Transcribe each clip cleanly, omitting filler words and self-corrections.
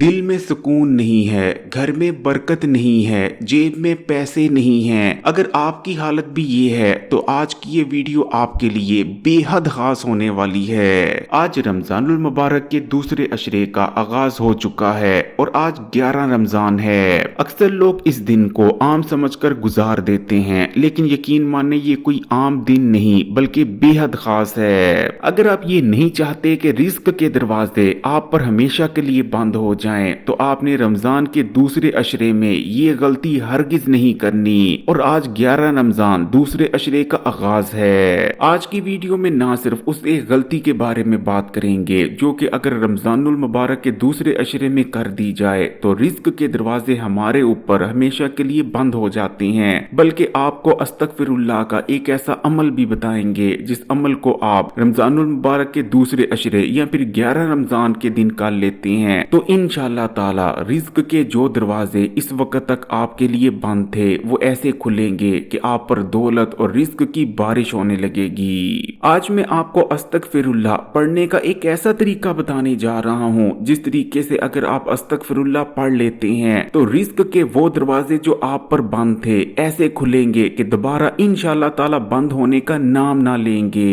दिल में सुकून नहीं है, घर में बरकत नहीं है, जेब में पैसे नहीं हैं। अगर आपकी हालत भी ये है तो आज की ये वीडियो आपके लिए बेहद खास होने वाली है। आज रमजानुल मुबारक के दूसरे अशरे का आगाज हो चुका है और आज 11 रमजान है। अक्सर लोग इस दिन को आम समझकर गुजार देते हैं, लेकिन यकीन माने ये कोई आम दिन नहीं बल्कि बेहद खास है। अगर आप ये नहीं चाहते कि रिस्क के दरवाजे आप पर हमेशा के लिए बंद हो जाएं, तो आपने रमजान के दूसरे अशरे में ये गलती हरगिज नहीं करनी। और आज 11 रमजान दूसरे अशरे का आगाज है। आज की वीडियो में ना सिर्फ उस एक गलती के बारे में बात करेंगे जो कि अगर रमजानुल मुबारक के दूसरे अशरे में कर दी जाए तो रिस्क के दरवाजे हमारे ऊपर हमेशा के लिए बंद हो जाते हैं, बल्कि आपको अस्तगफिरुल्लाह का एक ऐसा अमल भी बताएंगे जिस अमल को आप रमजानुल मुबारक के दूसरे अशरे या फिर 11 रमजान के दिन कर लेते हैं तो इंशाअल्लाह ताला रिस्क के जो दरवाजे इस वक्त तक आपके लिए बंद थे वो ऐसे खुलेंगे कि आप पर दौलत और रिस्क की बारिश होने लगेगी। आज मैं आपको अस्तगफिरुल्लाह पढ़ने का एक ऐसा तरीका बताने जा रहा हूँ जिस तरीके से अगर आप अस्तगफिरुल्लाह पढ़ लेते हैं तो रिस्क के वो दरवाजे जो आप पर बंद थे ऐसे खुलेंगे कि दोबारा इंशाअल्लाह ताला बंद होने का नाम ना लेंगे।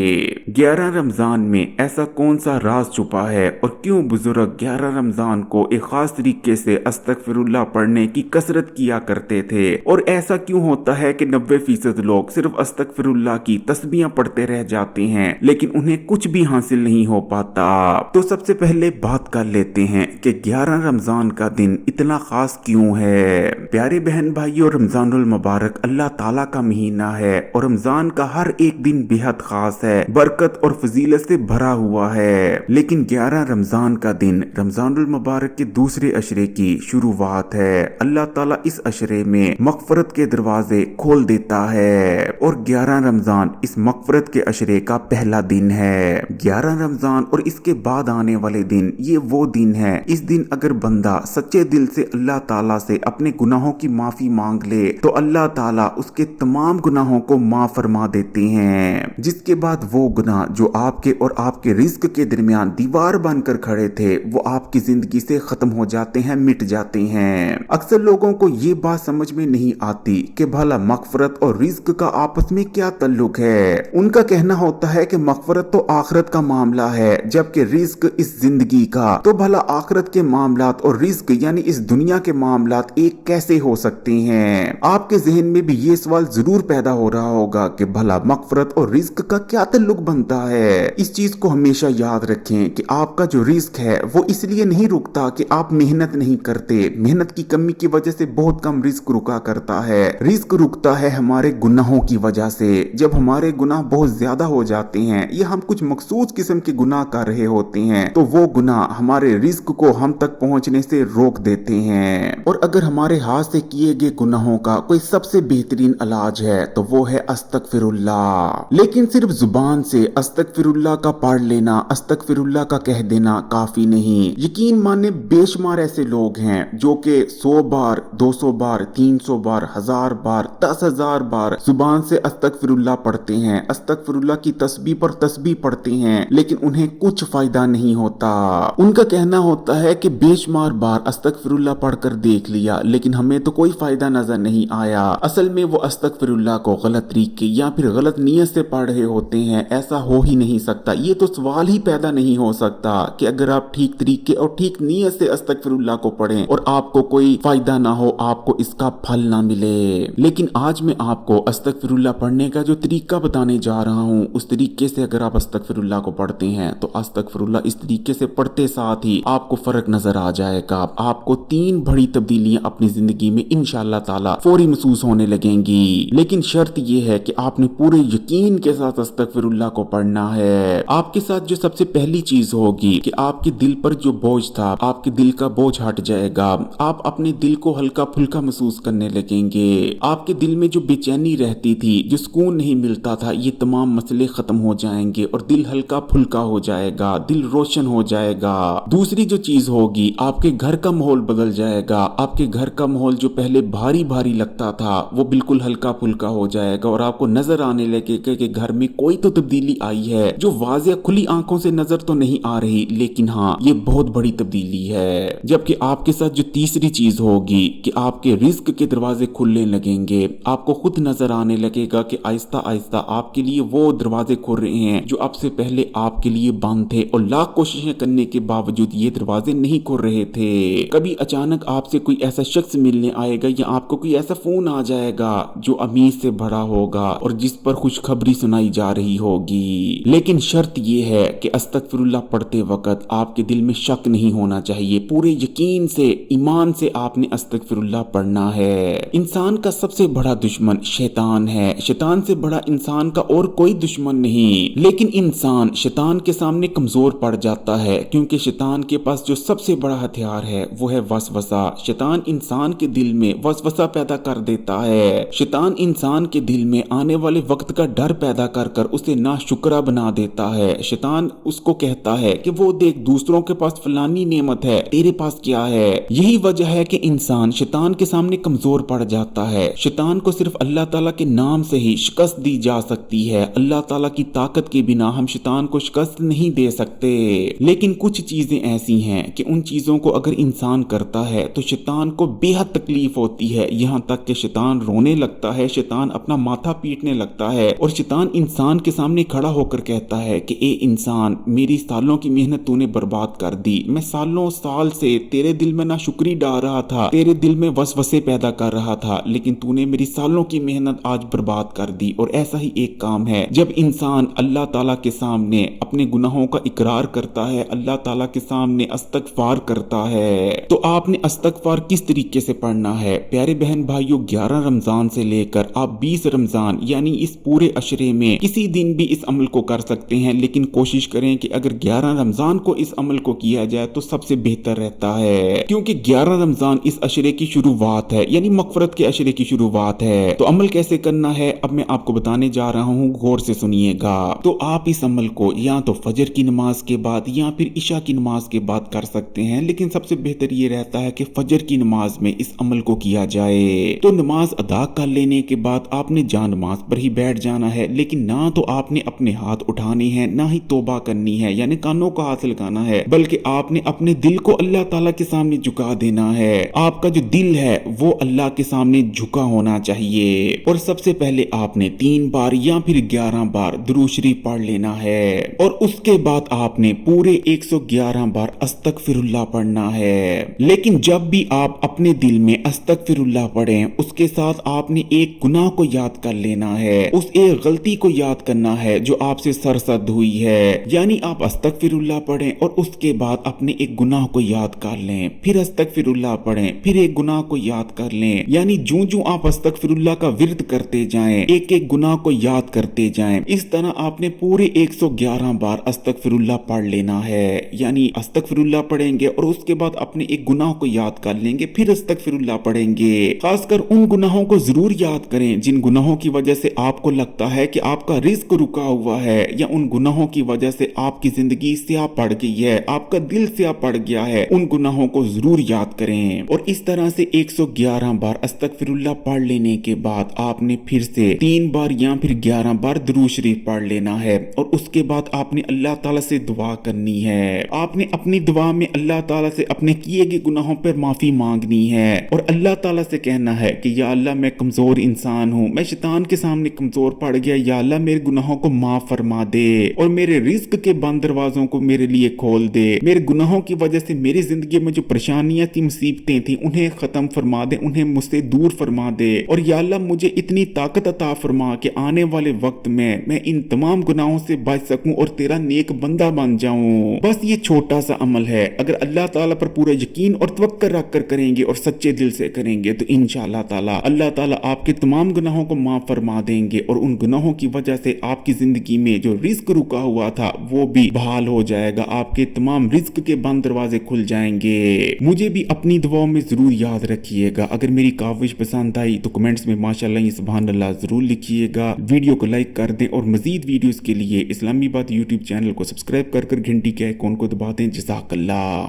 11 रमजान में ऐसा कौन सा राज छुपा है और क्यों बुजुर्ग 11 रमजान को एक खास तरीके से अस्तगफिरुल्लाह पढ़ने की कसरत किया करते थे, और ऐसा क्यों होता है कि 90% लोग सिर्फ अस्तगफिरुल्लाह की तस्बीहां पढ़ते रह जाते हैं लेकिन उन्हें कुछ भी हासिल नहीं हो पाता। तो सबसे पहले बात कर लेते हैं कि 11 रमजान का दिन इतना खास क्यों है। प्यारे बहन भाइयों, रमजानुल मुबारक अल्लाह ताला का महीना है और रमजान का हर एक दिन बेहद खास है, बरकत और फजीलत से भरा हुआ है। लेकिन 11 रमजान का दिन रमजानुल मुबारक के दूसरे अशरे की शुरुआत है। अल्लाह ताला इस अशरे में मगफरत के दरवाजे खोल देता है और 11 रमजान इस मगफरत के अशरे का पहला दिन है। 11 रमजान और इसके बाद आने वाले दिन ये वो दिन है। इस दिन अगर बंदा सच्चे दिल से अल्लाह ताला से अपने गुनाहों की माफी मांग ले तो अल्लाह ताला उसके तमाम गुनाहों को माफ फरमा देते हैं, जिसके बाद वो गुनाह जो आपके और आपके रिस्क के दरमियान दीवार बनकर खड़े थे वो आपकी जिंदगी से खत्म हो जाते हैं, मिट जाते हैं। अक्सर लोगों को ये बात समझ में नहीं आती कि भला मगफरत और रिस्क का आपस में क्या ताल्लुक है। उनका कहना होता है कि मगफरत तो आखिरत का मामला है जबकि रिस्क इस जिंदगी का। तो भला आखिरत के मामलात और रिस्क यानी इस दुनिया के मामलात एक कैसे हो सकते हैं। आपके जहन में भी ये सवाल जरूर पैदा हो रहा होगा कि भला मगफरत और रिस्क का क्या ताल्लुक बनता है। इस चीज को हमेशा याद रखें कि आपका जो रिस्क है वो इसलिए नहीं रुकता कि आप मेहनत नहीं करते। मेहनत की कमी की वजह से बहुत कम रिस्क रुका करता है। रिस्क रुकता है हमारे गुनाहों की वजह से। जब हमारे गुनाह बहुत ज्यादा हो जाते हैं या हम कुछ मखसूस किस्म के गुनाह कर रहे होते हैं तो वो गुनाह हमारे रिस्क को हम तक पहुंचने से रोक देते हैं। और अगर हमारे हाथ से किए गए गुनाहों का कोई सबसे बेहतरीन इलाज है तो वो है अस्तगफिरुल्लाह। लेकिन सिर्फ जुबान से अस्तगफिरुल्लाह का पढ़ लेना, अस्तगफिरुल्लाह का कह देना काफी नहीं। यकीन माने बेशुमार ऐसे लोग हैं जो कि 100 बार, 200 बार, 300 बार, 1000 बार, 10,000 बार जुबान से अस्तगफिरुल्लाह पढ़ते हैं, अस्तगफिरुल्लाह की तस्बीह पर तस्बीह पढ़ते हैं, लेकिन उन्हें कुछ फायदा नहीं होता। उनका कहना होता है कि बेशुमार बार अस्तगफिरुल्लाह पढ़कर देख लिया लेकिन हमें तो कोई फायदा नजर नहीं आया। असल में वो अस्तगफिरुल्लाह को गलत तरीके या फिर गलत नीयत से पढ़ रहे होते हैं। ऐसा हो ही नहीं सकता। ये तो सवाल ही पैदा नहीं हो सकता कि अगर आप ठीक तरीके और ठीक नीयत से अस्तगफिरुल्लाह को पढ़ें और आपको कोई फायदा ना हो, आपको इसका फल ना मिले। लेकिन आज मैं आपको अस्तगफिरुल्लाह पढ़ने का जो तरीका बताने जा रहा हूँ उस तरीके से अगर आप अस्तगफिरुल्लाह को पढ़ते हैं तो अस्तगफिरुल्लाह इस तरीके से पढ़ते साथ ही आपको फर्क नजर आ जाएगा। आपको 3 बड़ी तब्दीलियां अपनी जिंदगी में इंशाअल्लाह ताला फौरी महसूस होने लगेंगी। लेकिन शर्त यह है कि आपने पूरे यकीन के साथ अस्तगफिरुल्लाह को पढ़ना है। आपके साथ जो सबसे पहली चीज होगी कि आपके दिल पर जो बोझ था, आपके दिल का बोझ हट जाएगा। आप अपने दिल को हल्का फुल्का महसूस करने लगेंगे। आपके दिल में जो बेचैनी रहती थी, जो सुकून नहीं मिलता था, ये तमाम मसले खत्म हो जाएंगे और दिल हल्का फुल्का हो जाएगा, दिल रोशन हो जाएगा। दूसरी जो चीज होगी, आपके घर का माहौल बदल जाएगा। आपके घर का माहौल जो पहले भारी भारी लगता था वो बिल्कुल हल्का फुल्का हो जाएगा और आपको नजर आने लगेगा कि घर में कोई तो तब्दीली आई है जो वाज़ेह खुली आंखों से नजर तो नहीं आ रही, लेकिन हाँ ये बहुत बड़ी तब्दीली है। है। जबकि आपके साथ जो तीसरी चीज होगी कि आपके रिस्क के दरवाजे खुलने लगेंगे, आपको खुद नजर आने लगेगा कि आहिस्ता आहिस्ता आपके लिए वो दरवाजे खुल रहे हैं जो अब से पहले आपके लिए बंद थे और लाख कोशिशें करने के बावजूद ये दरवाजे नहीं खुल रहे थे। कभी अचानक आपसे कोई ऐसा शख्स मिलने आएगा या आपको कोई ऐसा फोन आ जाएगा जो अमीर से भरा होगा और जिस पर खुशखबरी सुनाई जा रही होगी। लेकिन शर्त ये है कि अस्तगफिरुल्लाह पढ़ते वक्त आपके दिल में शक नहीं होना चाहिए, पूरे यकीन से ईमान से आपने अस्तगफिरुल्लाह पढ़ना है। इंसान का सबसे बड़ा दुश्मन शैतान है, शैतान से बड़ा इंसान का और कोई दुश्मन नहीं। लेकिन इंसान शैतान के सामने कमजोर पड़ जाता है क्योंकि शैतान के पास जो सबसे बड़ा हथियार है वो है वसवसा। शैतान इंसान के दिल में वसवसा पैदा कर देता है। शैतान इंसान के दिल में आने वाले वक्त का डर पैदा कर कर उसे नाशुक्रा बना देता है। शैतान उसको कहता है कि वो देख दूसरों के पास फलानी नेमत है, तेरे पास क्या है। यही वजह है कि इंसान शैतान के सामने कमजोर पड़ जाता है। शैतान को सिर्फ अल्लाह ताला के नाम से ही शिकस्त दी जा सकती है। अल्लाह ताला की ताकत के बिना हम शैतान को शिकस्त नहीं दे सकते। लेकिन कुछ चीजें ऐसी हैं कि उन चीजों को अगर इंसान करता है तो शैतान को बेहद तकलीफ होती है, यहाँ तक कि शैतान रोने लगता है, शैतान अपना माथा पीटने लगता है और शैतान इंसान के सामने खड़ा होकर कहता है कि ए इंसान, मेरी सालों की मेहनत तूने बर्बाद कर दी। मैं सालों साल से तेरे दिल में नाशुक्री डाल रहा था, तेरे दिल में वसवसे पैदा कर रहा था, लेकिन तूने मेरी सालों की मेहनत आज बर्बाद कर दी। और ऐसा ही एक काम है जब इंसान अल्लाह ताला के सामने अपने गुनाहों का इकरार करता है, अल्लाह ताला के सामने इस्तगफार करता है, तो आपने इस्तगफार किस तरीके से पढ़ना है। प्यारे बहन भाइयों, 11 रमजान से लेकर आप 20 रमजान यानी इस पूरे अशरे में किसी दिन भी इस अमल को कर सकते हैं, लेकिन कोशिश करें कि अगर 11 रमजान को इस अमल को किया जाए तो सबसे बेहतर रहता है, क्योंकि 11 रमजान इस अशरे की शुरुआत है, यानी मगफरत के अशरे की शुरुआत है। तो अमल कैसे करना है अब मैं आपको बताने जा रहा हूँ, गौर से सुनिएगा। तो आप इस अमल को या तो फजर की नमाज के बाद या फिर इशा की नमाज के बाद कर सकते हैं, लेकिन सबसे बेहतर ये रहता है कि फजर की नमाज में इस अमल को किया जाए। तो नमाज अदा कर लेने के बाद आपने जान नमाज पर ही बैठ जाना है, लेकिन ना तो आपने अपने हाथ उठाने हैं, ना ही तौबा करनी है यानी कानों का हाथ लगाना है, बल्कि आपने अपने दिल को अल्लाह ताला के सामने झुका देना है। आपका जो दिल है वो अल्लाह के सामने झुका होना चाहिए। और सबसे पहले आपने 3 बार या फिर 11 बार दुरूद शरीफ पढ़ लेना है और उसके बाद आपने पूरे 111 बार अस्तगफिरुल्लाह पढ़ना है। लेकिन जब भी आप अपने दिल में अस्तगफिरुल्लाह पढ़ें, उसके साथ आपने एक गुनाह को याद कर लेना है, उस एक गलती को याद करना है जो आपसे सरसद हुई है। यानी आप अस्तगफिरुल्लाह पढ़ें और उसके बाद अपने एक गुनाह को याद कर लें, फिर अस्तगफिरुल्लाह पढ़ें, फिर एक गुनाह को याद कर लें। यानी जूं जूं आप अस्तगफिरुल्लाह का विर्द करते जाएं, एक एक गुनाह को याद करते जाएं। इस तरह आपने पूरे 111 बार अस्तगफिरुल्लाह पढ़ लेना है। यानी अस्तगफिरुल्लाह पढ़ेंगे और उसके बाद अपने एक गुनाह को याद कर लेंगे, फिर अस्तगफिरुल्लाह पढ़ेंगे। खासकर उन गुनाहों को जरूर याद करें जिन गुनाहों की वजह से आपको लगता है कि आपका रिस्क रुका हुआ है, या उन गुनाहों की वजह से आपकी जिंदगी स्याह पड़ गई है, आपका दिल स्याह पड़ गया है। उन गुनाहों को जरूर याद करें। और इस तरह से 111 बार अस्तगफिरुल्लाह पढ़ लेने के बाद आपने फिर से 3 बार या फिर 11 बार दुरूद शरीफ पढ़ लेना है और उसके बाद आपने अल्लाह ताला से दुआ करनी है। आपने अपनी दुआ में अल्लाह ताला से अपने किए गए गुनाहों पर माफी मांगनी है और अल्लाह ताला से कहना है कि या अल्लाह, मैं कमजोर इंसान हूँ, मैं शैतान के सामने कमजोर पड़ गया, या अल्लाह मेरे गुनाहों को माफ फरमा दे और मेरे रिस्क के बंद दरवाजों को मेरे लिए खोल दे। मेरे गुनाहों की वजह से मेरी जिंदगी में जो परेशानियां थी, मुसीबतें थी, उन्हें खत्म फरमा दे, उन्हें मुझसे दूर फरमा दे। और या अल्लाह, मुझे इतनी ताकत अता फरमा कि आने वाले वक्त में मैं इन तमाम गुनाहों से बच सकूं और तेरा नेक बंदा बन जाऊं। बस ये छोटा सा अमल है, अगर अल्लाह ताला पर पूरा यकीन और तवक्कुल रखकर करेंगे और सच्चे दिल से करेंगे तो इंशाअल्लाह ताला अल्लाह ताला आपके तमाम गुनाहों को माफ फरमा देंगे और उन गुनाहों की वजह से आपकी जिंदगी में जो रिस्क रुका हुआ था वो भी बहाल हो जाएगा, आपके तमाम रिस्क के बंद दरवाजे खुल जाएंगे। मुझे भी अपनी दुआओं में जरूर याद रखिएगा। अगर मेरी काविश पसंद आई तो कमेंट्स में माशाअल्लाह सुभान अल्लाह जरूर लिखिएगा। वीडियो को लाइक कर दें और मजीद वीडियोस के लिए इस्लामी बात यूट्यूब चैनल को सब्सक्राइब कर घंटी के आइकॉन को दबा दें। जज़ाकल्लाह।